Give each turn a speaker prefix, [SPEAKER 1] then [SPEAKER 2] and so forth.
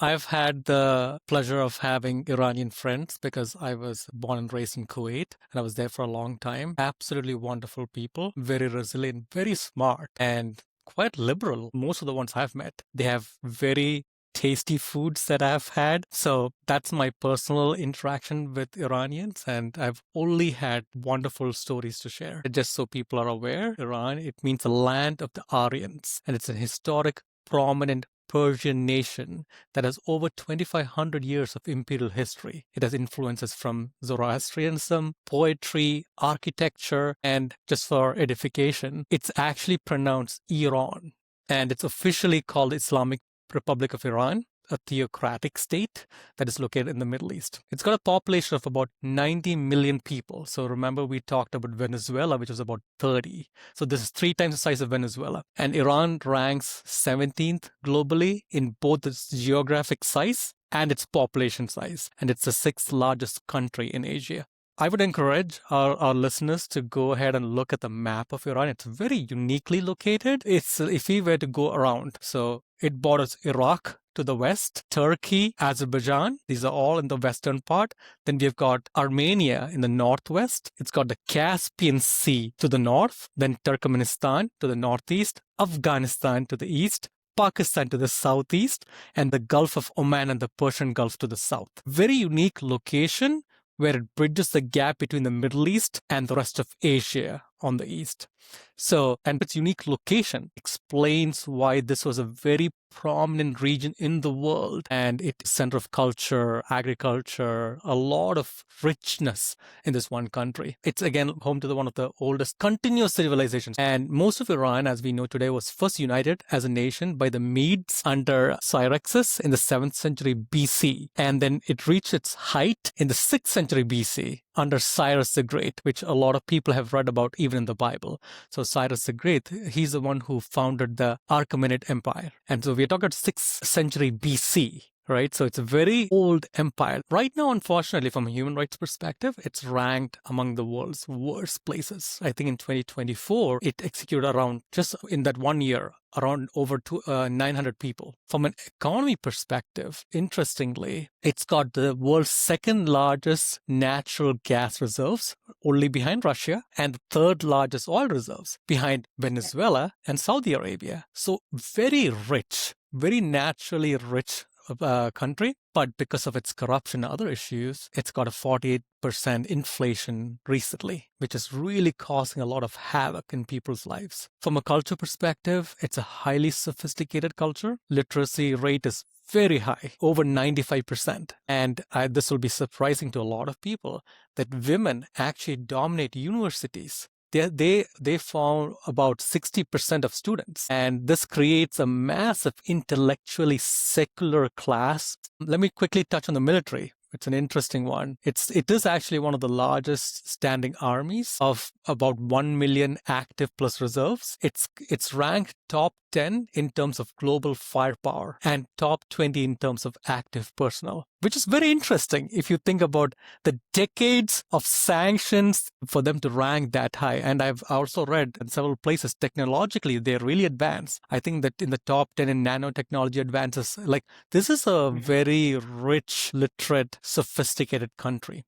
[SPEAKER 1] I've had the pleasure of having Iranian friends because I was born and raised in Kuwait and I was there for a long time. Absolutely wonderful people, very resilient, very smart, and quite liberal. Most of the ones I've met, they have very tasty foods that I've had. So that's my personal interaction with Iranians, and I've only had wonderful stories to share. Just so people are aware, Iran, it means the land of the Aryans, and it's an historic, prominent Persian nation that has over 2,500 years of imperial history. It has influences from Zoroastrianism, poetry, architecture, and just for edification, it's actually pronounced Iran. And it's officially called Islamic Republic of Iran, a theocratic state that is located in the Middle East. It's got a population of about 90 million people. So remember, we talked about Venezuela, which was about 30. So this is 3 times the size of Venezuela. And Iran ranks 17th globally in both its geographic size and its population size. And it's the 6th largest country in Asia. I would encourage our listeners to go ahead and look at the map of Iran. It's very uniquely located. It's if we were to go around, so it borders Iraq to the west, Turkey, Azerbaijan. These are all in the western part. Then we've got Armenia in the northwest. It's got the Caspian Sea to the north, then Turkmenistan to the northeast, Afghanistan to the east, Pakistan to the southeast, and the Gulf of Oman and the Persian Gulf to the south. Very unique location where it bridges the gap between the Middle East and the rest of Asia on the east. So, and its unique location explains why this was a very prominent region in the world, and it's center of culture, agriculture, a lot of richness in this one country. It's again home to one of the oldest continuous civilizations. And most of Iran, as we know today, was first united as a nation by the Medes under Cyaxares in the 7th century BC. And then it reached its height in the 6th century BC under Cyrus the Great, which a lot of people have read about even in the Bible. So Cyrus the Great, he's the one who founded the Achaemenid Empire. And so we're talking 6th century BC, right? So it's a very old empire. Right now, unfortunately, from a human rights perspective, it's ranked among the world's worst places. I think in 2024, it executed around, just in that 1 year, around over 900 people. From an economy perspective, interestingly, it's got the world's 2nd largest natural gas reserves, only behind Russia, and the 3rd largest oil reserves, behind Venezuela and Saudi Arabia. So very rich, very naturally rich country, but because of its corruption and other issues, it's got a 48% inflation recently, which is really causing a lot of havoc in people's lives. From a culture perspective, it's a highly sophisticated culture. Literacy rate is very high, over 95%. And this will be surprising to a lot of people that women actually dominate universities. They form about 60% of students, and this creates a massive intellectually secular class. Let me quickly touch on the military. It's an interesting one. It is actually one of the largest standing armies of about 1 million active plus reserves. It's ranked top 10 in terms of global firepower and top 20 in terms of active personnel, which is very interesting if you think about the decades of sanctions for them to rank that high. And I've also read in several places, technologically, they're really advanced. I think that in the top 10 in nanotechnology advances, like this is a very rich, literate, sophisticated country.